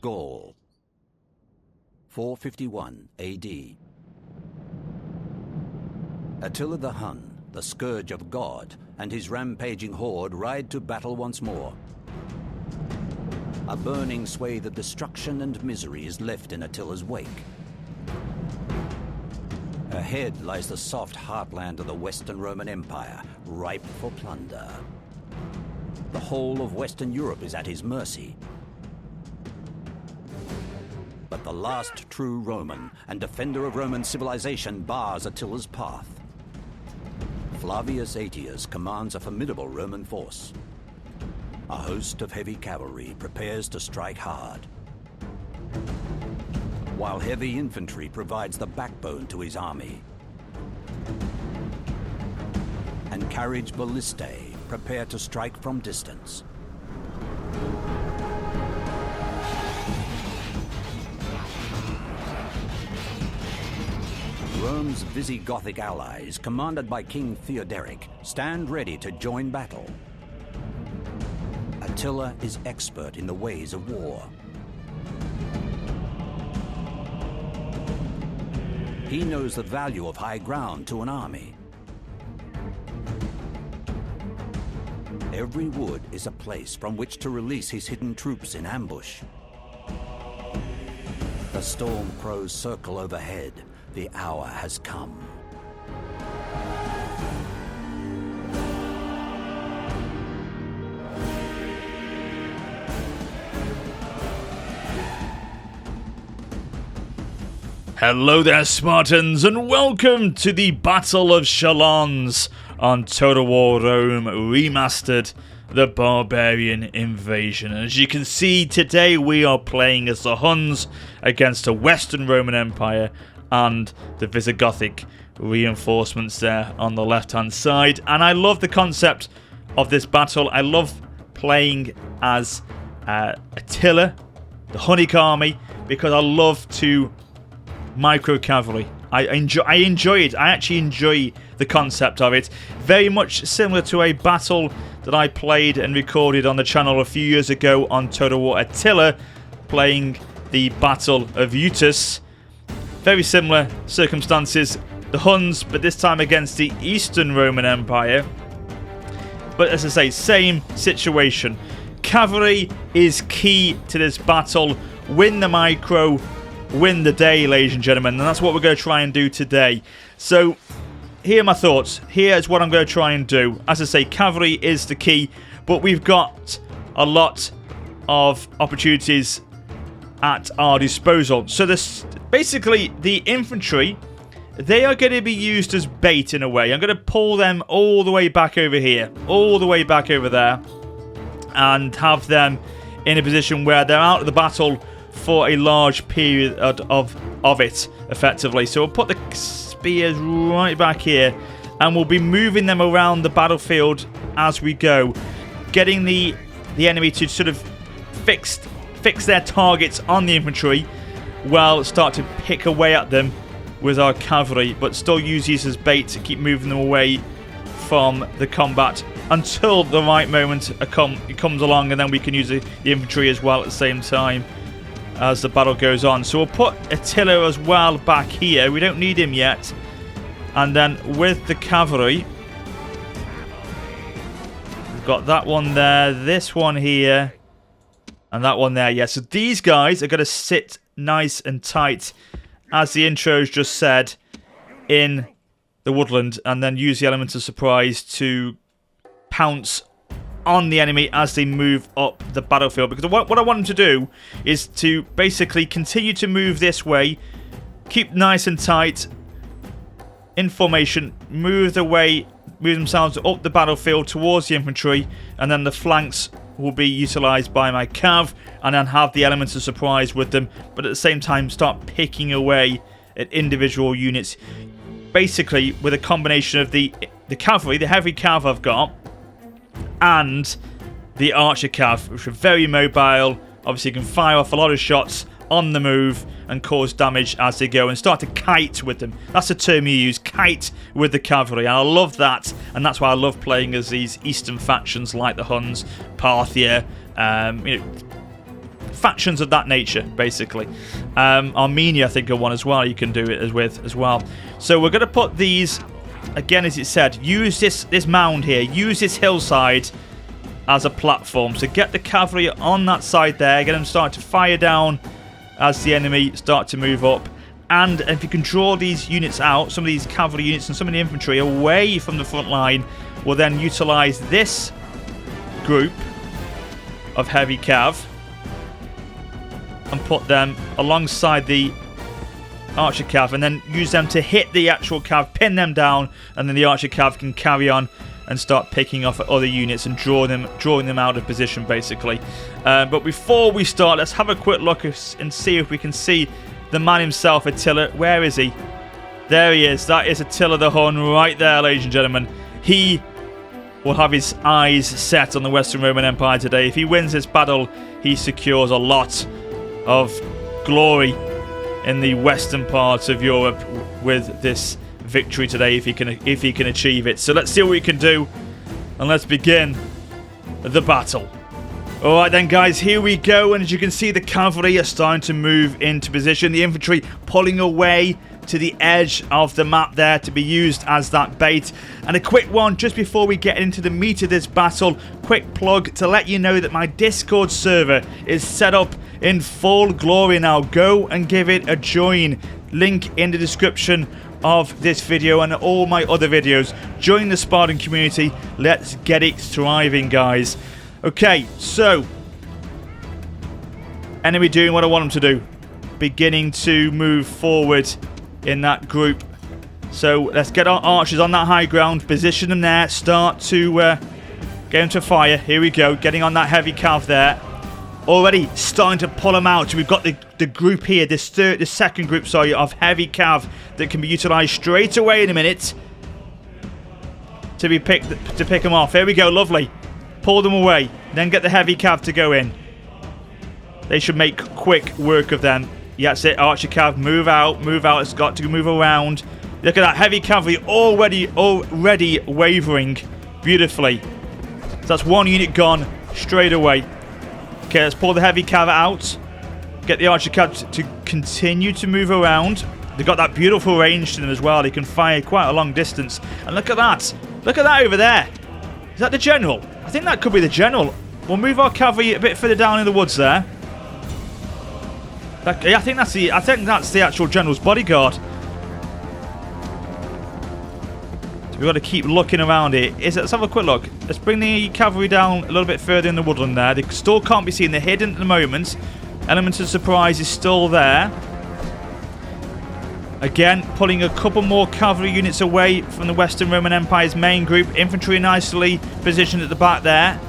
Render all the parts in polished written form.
Gaul, 451 AD. Attila the Hun, the scourge of God, and his rampaging horde ride to battle once more. A burning swathe of destruction and misery is left in Attila's wake. Ahead lies the soft heartland of the Western Roman Empire, ripe for plunder. The whole of Western Europe is at his mercy. But the last true Roman and defender of Roman civilization bars Attila's path. Flavius Aetius commands a formidable Roman force. A host of heavy cavalry prepares to strike hard, while heavy infantry provides the backbone to his army. And carriage ballistae prepare to strike from distance. Rome's Visigothic allies, commanded by King Theoderic, stand ready to join battle. Attila is expert in the ways of war. He knows the value of high ground to an army. Every wood is a place from which to release his hidden troops in ambush. The storm crows circle overhead. The hour has come. Hello there, Spartans, and welcome to the Battle of Chalons on Total War Rome Remastered, the Barbarian Invasion. And as you can see, today we are playing as the Huns against the Western Roman Empire and the Visigothic reinforcements there on the left-hand side. And I love the concept of this battle. I love playing as Attila, the Hunnic army, because I love to micro cavalry. I enjoy it. I actually enjoy the concept of it. Very much similar to a battle that I played and recorded on the channel a few years ago on Total War Attila, playing the Battle of Eutus. Very similar circumstances. The Huns, but this time against the Eastern Roman Empire. But as I say, same situation. Cavalry is key to this battle. Win the micro, win the day, ladies and gentlemen, and that's what we're going to try and do today. So here are my thoughts. Here's what I'm going to try and do. As I say, cavalry is the key, but we've got a lot of opportunities at our disposal. So this basically the infantry, they are going to be used as bait in a way. I'm going to pull them all the way back over here, all the way back over there, and have them in a position where they're out of the battle for a large period of it, effectively. So we'll put the spears right back here, and we'll be moving them around the battlefield as we go, getting the enemy to sort of fix their targets on the infantry, while start to pick away at them with our cavalry, but still use these as bait to keep moving them away from the combat until the right moment comes along, and then we can use the infantry as well at the same time as the battle goes on. So we'll put Attila as well back here. We don't need him yet. And then with the cavalry, we've got that one there, this one here, and that one there. Yeah, so these guys are going to sit nice and tight, as the intro's just said, in the woodland, and then use the element of surprise to pounce on the enemy as they move up the battlefield. Because what I want them to do is to basically continue to move this way, keep nice and tight in formation, move themselves up the battlefield towards the infantry, and then the flanks will be utilised by my cav, and then have the elements of surprise with them, but at the same time start picking away at individual units, basically with a combination of the cavalry, the heavy cav I've got, and the archer cav, which are very mobile. Obviously, you can fire off a lot of shots on the move and cause damage as they go, and start to kite with them. That's the term you use, kite with the cavalry, and I love that, and that's why I love playing as these eastern factions like the Huns, Parthia, factions of that nature, basically. Armenia, I think, are one as well. You can do it with as well. So we're going to put these, again, as it said, use this mound here, use this hillside as a platform. So get the cavalry on that side there, get them start to fire down as the enemy start to move up. And if you can draw these units out, some of these cavalry units and some of the infantry away from the front line, we'll then utilise this group of heavy cav and put them alongside the archer cav, and then use them to hit the actual cav, pin them down, and then the archer cav can carry on and start picking off at other units and drawing them out of position, basically. But before we start, let's have a quick look and see if we can see the man himself, Attila. Where is he? There he is. That is Attila the Hun right there, ladies and gentlemen. He will have his eyes set on the Western Roman Empire today. If he wins this battle, he secures a lot of glory in the western parts of Europe with this victory today, if he can achieve it. So let's see what we can do, and let's begin the battle. Alright then, guys, here we go, and as you can see, the cavalry are starting to move into position, the infantry pulling away to the edge of the map there to be used as that bait. And a quick one just before we get into the meat of this battle, quick plug to let you know that my Discord server is set up in full glory now. Go and give it a join. Link in the description of this video and all my other videos. Join the Spartan community. Let's get it thriving, guys. Okay, so enemy doing what I want them to do, beginning to move forward in that group. So let's get our archers on that high ground, position them there, start to get them to fire. Here we go, getting on that heavy cav there. Already starting to pull them out. So we've got the group here, the second group, sorry, of heavy cav that can be utilised straight away in a minute to pick them off. Here we go, lovely. Pull them away, then get the heavy cav to go in. They should make quick work of them. Yeah, that's it, archer cav, move out. It's got to move around. Look at that, heavy cavalry already wavering beautifully. So that's one unit gone straight away. Okay, let's pull the heavy cav out. Get the archer cav to continue to move around. They've got that beautiful range to them as well. They can fire quite a long distance. And look at that. Look at that over there. Is that the general? I think that could be the general. We'll move our cavalry a bit further down in the woods there. I think that's the actual general's bodyguard. So we've got to keep looking around here. Let's have a quick look. Let's bring the cavalry down a little bit further in the woodland there. They still can't be seen. They're hidden at the moment. Element of surprise is still there. Again, pulling a couple more cavalry units away from the Western Roman Empire's main group. Infantry nicely positioned at the back there.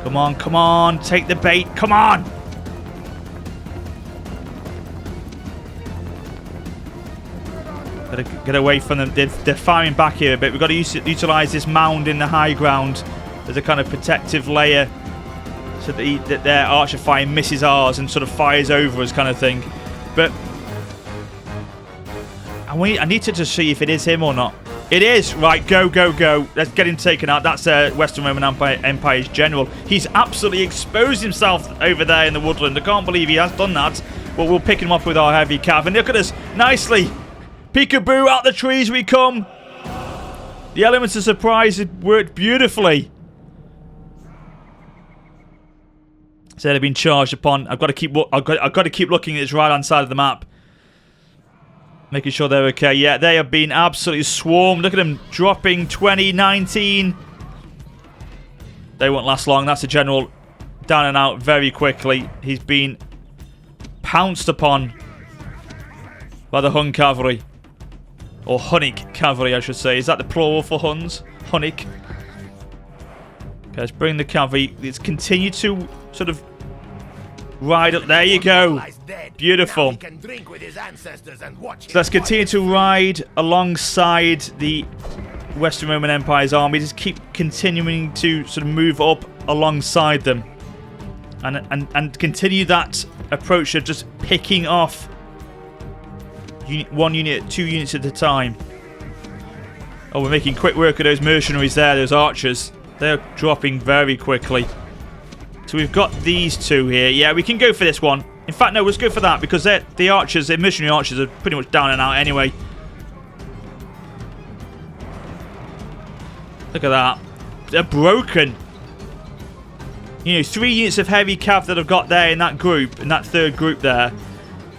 Come on, come on. Take the bait. Come on. Gotta get away from them. They're firing back here a bit. We've got to utilise this mound in the high ground as a kind of protective layer so that their archer fire misses ours and sort of fires over us kind of thing. But I need to just see if it is him or not. It is. Right, go, go, go. Let's get him taken out. That's Western Roman Empire's general. He's absolutely exposed himself over there in the woodland. I can't believe he has done that. But we'll pick him up with our heavy cav. And look at us. Nicely. Peekaboo, out the trees we come. The elements of surprise have worked beautifully. So they've been charged upon. I've got to keep looking at this right hand side of the map, making sure they're okay. Yeah, they have been absolutely swarmed. Look at them dropping 20, 19. They won't last long. That's the general down and out very quickly. He's been pounced upon by the Hun cavalry. Or Hunnic cavalry, I should say. Is that the plural for Huns? Hunnic. Okay, let's bring the cavalry. Let's continue to sort of ride up. There you go. Beautiful. So let's continue to ride alongside the Western Roman Empire's army. Just keep continuing to sort of move up alongside them. And continue that approach of just picking off one unit, 2 units at a time. Oh, we're making quick work of those mercenaries there, those archers. They're dropping very quickly. So we've got these two here. Yeah, we can go for this one. In fact, no, let's go for that because the archers, the missionary archers, are pretty much down and out anyway. Look at that. They're broken. You know, 3 units of heavy cav that I've got there in that group, in that third group there,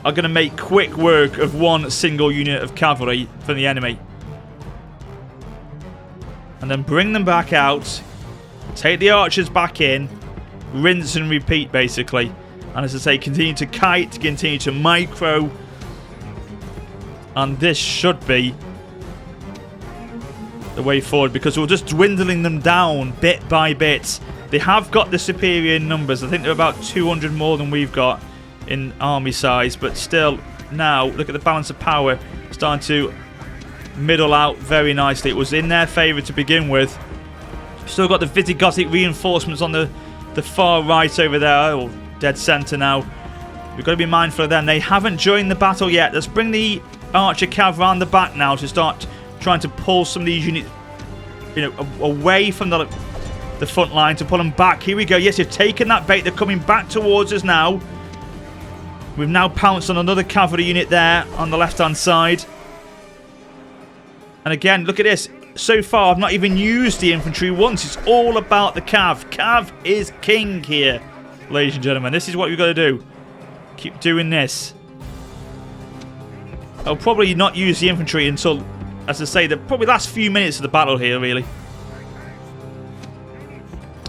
are going to make quick work of one single unit of cavalry from the enemy. And then bring them back out. Take the archers back in. Rinse and repeat, basically. And as I say, continue to kite, continue to micro. And this should be the way forward because we're just dwindling them down bit by bit. They have got the superior numbers. I think they're about 200 more than we've got in army size. But still, now, look at the balance of power. Starting to middle out very nicely. It was in their favour to begin with. Still got the Visigothic reinforcements on the far right over there. Or dead centre now. We've got to be mindful of them. They haven't joined the battle yet. Let's bring the archer cav around the back now to start trying to pull some of these units, you know, away from the front line to pull them back. Here we go. Yes, they've taken that bait. They're coming back towards us now. We've now pounced on another cavalry unit there on the left-hand side. And again, look at this. So far, I've not even used the infantry once. It's all about the cav. Cav is king here, ladies and gentlemen. This is what we've got to do. Keep doing this. I'll probably not use the infantry until, as I say, the probably last few minutes of the battle here, really.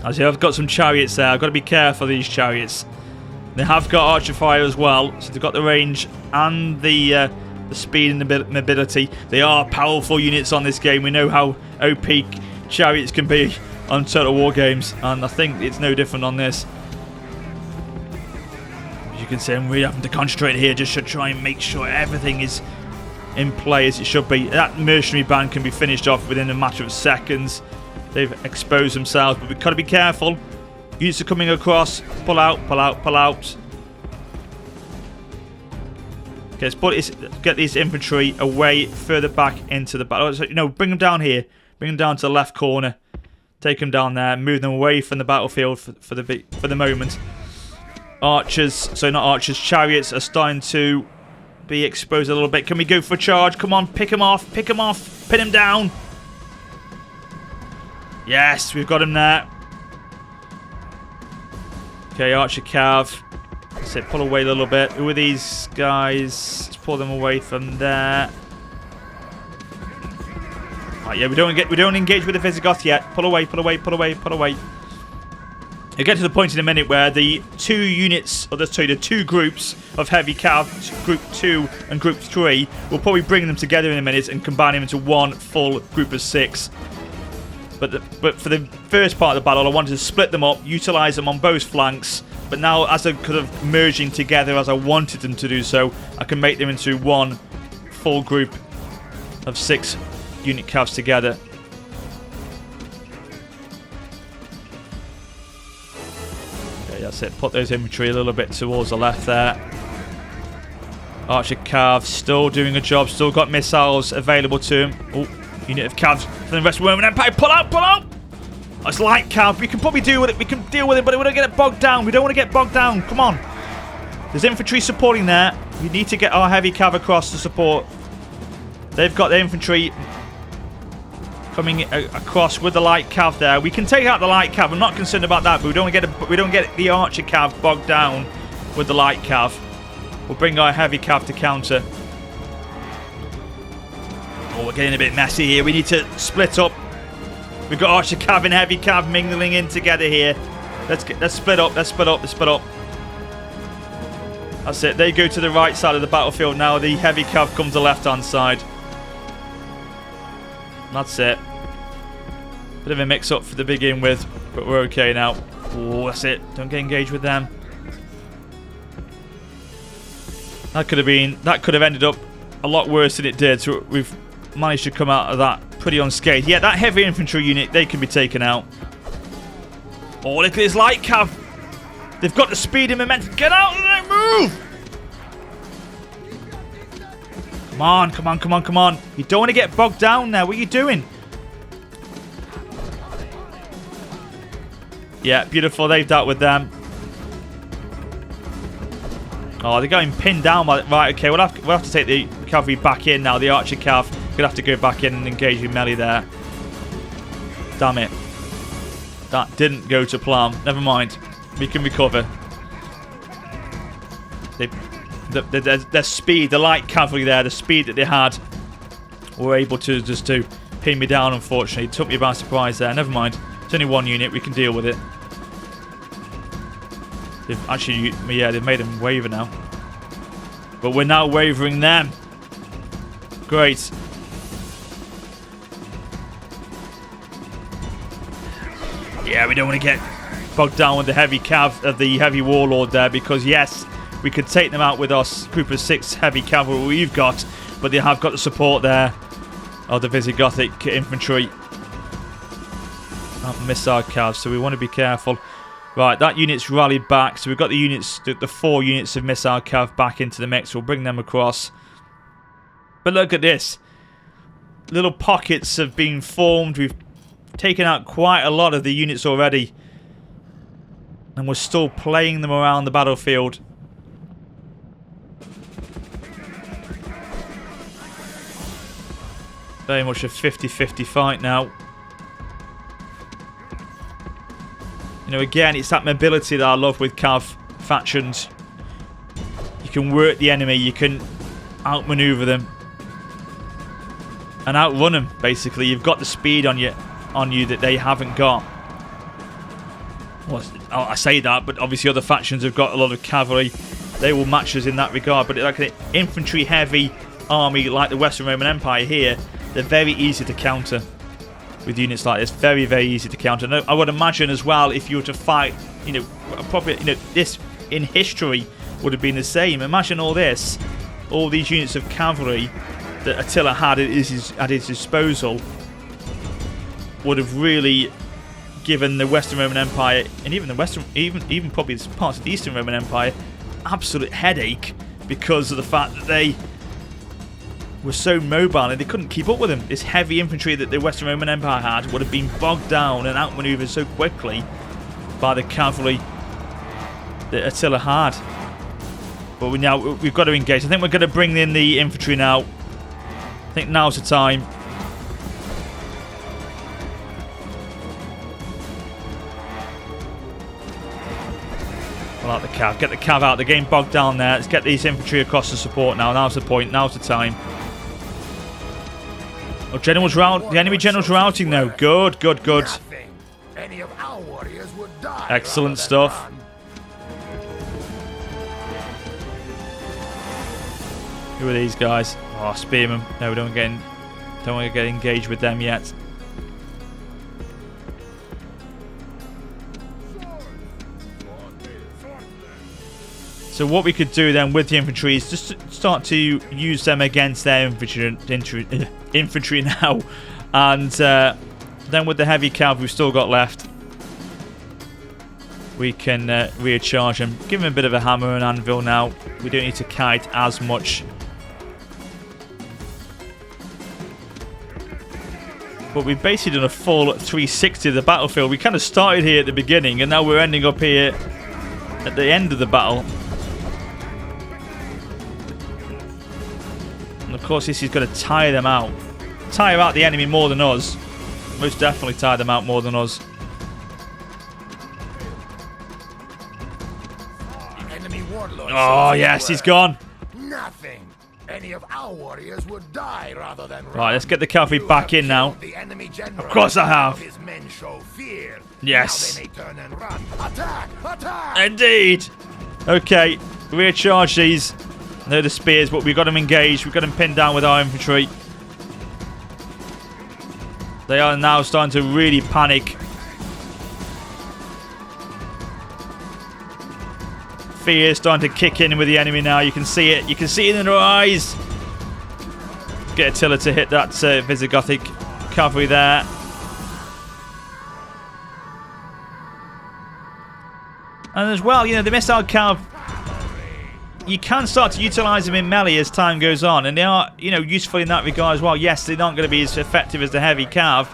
As I've got some chariots there. I've got to be careful of these chariots. They have got archer fire as well, so they've got the range and the speed and the mobility. They are powerful units on this game. We know how OP chariots can be on Total War games, and I think it's no different on this. As you can see, I'm really having to concentrate here just to try and make sure everything is in play as it should be. That mercenary band can be finished off within a matter of seconds. They've exposed themselves, but we've got to be careful. Units are coming across. Pull out, pull out, pull out. Okay, let's get these infantry away further back into the battle. So, no, bring them down here. Bring them down to the left corner. Take them down there. Move them away from the battlefield for the moment. Archers, so not archers, chariots are starting to be exposed a little bit. Can we go for a charge? Come on, pick them off, pin them down. Yes, we've got him there. Okay, archer cav. That's it, pull away a little bit. Who are these guys? Let's pull them away from there. Right, yeah, we don't engage with the Visigoth yet. Pull away, pull away, pull away, pull away. You'll get to the point in a minute where the two units, or let's say the two groups of heavy cav, group 2 and group 3, we'll probably bring them together in a minute and combine them into one full group of 6. But for the first part of the battle, I wanted to split them up, utilise them on both flanks. But now, as they're kind of merging together as I wanted them to do so, I can make them into one full group of 6 unit cavs together. Okay, that's it. Put those infantry a little bit towards the left there. Archer cav still doing a job, still got missiles available to him. Oh. Unit of cavs from the rest of the Roman Empire. Pull out, pull out! That's light cav. We can probably deal with it. We can deal with it, but we don't get it bogged down. We don't want to get bogged down. Come on. There's infantry supporting there. We need to get our heavy cav across to support. They've got their infantry coming across with the light cav there. We can take out the light cav. I'm not concerned about that, but we don't get the archer cav bogged down with the light cav. We'll bring our heavy cav to counter. Oh, we're getting a bit messy here. We need to split up. We've got archer cav and heavy cav mingling in together here. Let's split up. Let's split up. Let's split up. That's it. They go to the right side of the battlefield now. The heavy cav comes to the left-hand side. That's it. Bit of a mix-up to begin with, but we're okay now. Oh, that's it. Don't get engaged with them. That could have ended up a lot worse than it did. So we've managed to come out of that pretty unscathed. Yeah, that heavy infantry unit, they can be taken out. Oh, look at this light cav. They've got the speed and momentum. Get out of there, move! Come on, come on, come on, come on. You don't want to get bogged down there. What are you doing? Yeah, beautiful. They've dealt with them. Oh, they're going pinned down. Right, okay. We'll have to take the cavalry back in now. The archer cav. Gonna have to go back in and engage with melee there. Damn it. That didn't go to plan. Never mind. We can recover. Their speed, the light cavalry there, the speed that they had, were able to just to pin me down, unfortunately. It took me by surprise there. Never mind. It's only one unit. We can deal with it. They've actually, yeah, they've made them waver now. But we're now wavering them. Great. Yeah, we don't want to get bogged down with the heavy the heavy warlord there, because yes, we could take them out with our group of 6 heavy cavalry we've got, but they have got the support there of the Visigothic infantry and missile calves, so we want to be careful. Right, that unit's rallied back, so we've got the units, the 4 units of missile cav back into the mix. We'll bring them across. But look at this. Little pockets have been formed. We've taken out quite a lot of the units already, and we're still playing them around the battlefield. Very much a 50-50 fight now. You know, again, it's that mobility that I love with cav factions. You can work the enemy, you can outmaneuver them and outrun them, basically. You've got the speed on you that they haven't got. Well, I say that, but obviously other factions have got a lot of cavalry. They will match us in that regard. But like an infantry-heavy army like the Western Roman Empire here, they're very easy to counter with units like this. Very, very easy to counter. And I would imagine as well, if you were to fight, you know, probably, you know, this in history would have been the same. Imagine all this, all these units of cavalry that Attila had at his disposal would have really given the Western Roman Empire, and even the Western, even probably parts of the Eastern Roman Empire, absolute headache, because of the fact that they were so mobile and they couldn't keep up with them. This heavy infantry that the Western Roman Empire had would have been bogged down and outmaneuvered so quickly by the cavalry that Attila had. But we've got to engage. I think we're going to bring in the infantry now. I think now's the time. I like the cav. Get the cav out. They're getting bogged down there. Let's get these infantry across to support now. Now's the point. Now's the time. Oh, general's rout. The enemy general's routing though. Good, good, good. Excellent stuff. Who are these guys? Oh, spearmen. No, we don't want to get engaged with them yet. So what we could do then with the infantry is just start to use them against their infantry now, and then with the heavy cav we've still got left, we can recharge them. Give them a bit of a hammer and anvil now. We don't need to kite as much. But we've basically done a full 360 of the battlefield. We kind of started here at the beginning, and now we're ending up here at the end of the battle. And of course, this is going to tire them out. Tire out the enemy more than us. Most definitely tire them out more than us. Oh, yes, he's gone. Nothing. Any of our warriors would die rather than run. Right, let's get the cavalry back in now. Of course I have. His men show fear. Yes. Now they may turn and run. Attack! Attack! Indeed. Okay, recharge these. They're the spears, but we've got them engaged. We've got them pinned down with our infantry. They are now starting to really panic. Fear is starting to kick in with the enemy now. You can see it. You can see it in their eyes. Get Attila to hit that Visigothic cavalry there. And as well, you know, the missile cav, you can start to utilise them in melee as time goes on, and they are, you know, useful in that regard as well. Yes, they're not going to be as effective as the heavy cav,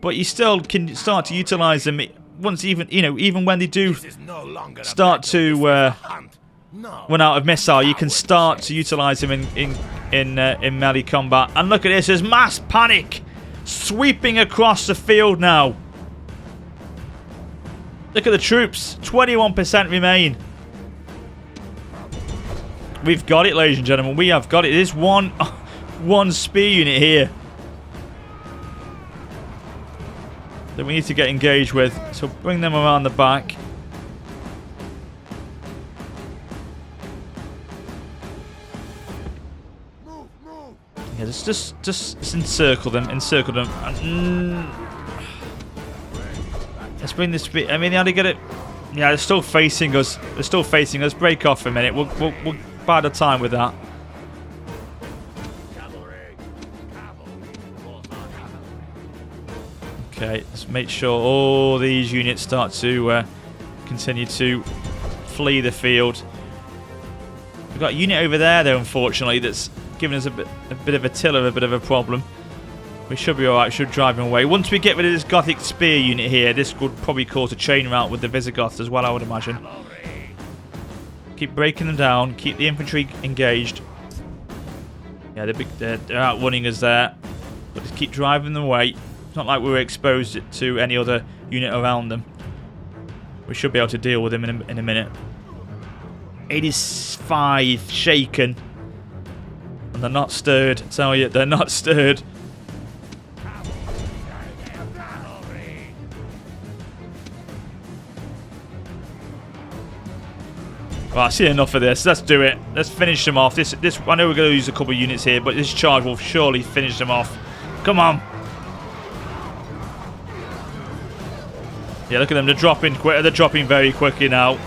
but you still can start to utilise them once even when they do start to run out of missile, you can start to utilize them in melee combat. And look at this, there's mass panic sweeping across the field now. Look at the troops, 21% remain. We've got it, ladies and gentlemen. We have got it. There's one spear unit here that we need to get engaged with. So bring them around the back. Yeah, just encircle them. Let's bring this spear. I mean, how do you get it? Yeah, they're still facing us. Break off for a minute. We'll bide the time with that. Okay, let's make sure all these units start to continue to flee the field. We've got a unit over there, though, unfortunately, that's giving us a bit of a tiller, a bit of a problem. We should be alright, should drive him away. Once we get rid of this Gothic spear unit here, this would probably cause a chain rout with the Visigoths as well, I would imagine. Keep breaking them down, keep the infantry engaged. Yeah, they're outrunning us there. But just keep driving them away. It's not like we were exposed to any other unit around them. We should be able to deal with them in a minute. 85 shaken. And they're not stirred, I tell you, they're not stirred. Right, I've seen enough of this. Let's do it. Let's finish them off. This. I know we're going to lose a couple of units here, but this charge will surely finish them off. Come on. Yeah, look at them. They're dropping quick. They're dropping very quickly now.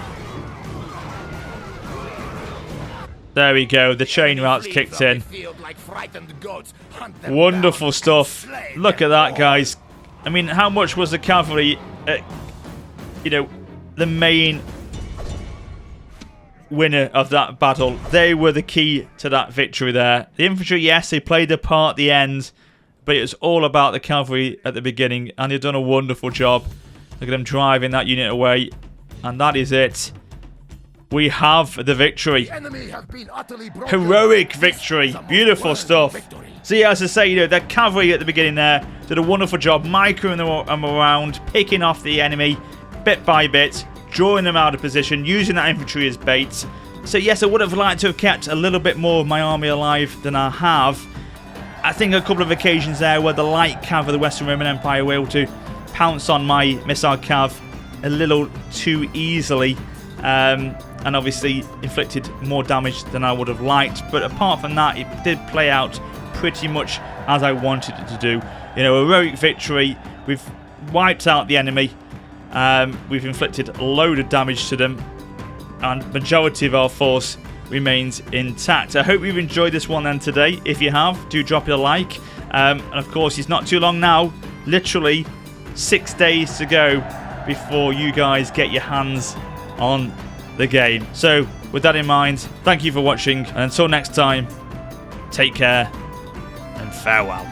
There we go. The chain rout's kicked in. Wonderful stuff. Look at that, guys. I mean, how much was the cavalry? The main winner of that battle. They were the key to that victory there. The infantry, yes, they played their part at the end, but it was all about the cavalry at the beginning, and they've done a wonderful job. Look at them driving that unit away, and that is it. We have the victory. Heroic victory. Beautiful stuff. So yeah, as I say, the cavalry at the beginning there did a wonderful job microing them around, picking off the enemy bit by bit, drawing them out of position, using that infantry as bait. So yes, I would have liked to have kept a little bit more of my army alive than I have. I think a couple of occasions there where the light cav of the Western Roman Empire were able to pounce on my missile cav a little too easily, and obviously inflicted more damage than I would have liked. But apart from that, it did play out pretty much as I wanted it to do. A heroic victory. We've wiped out the enemy. We've inflicted a load of damage to them, and majority of our force remains intact. I hope you've enjoyed this one then today. If you have, do drop it a like. And of course, it's not too long now. Literally 6 days to go before you guys get your hands on the game. So with that in mind, thank you for watching, and until next time, take care and farewell.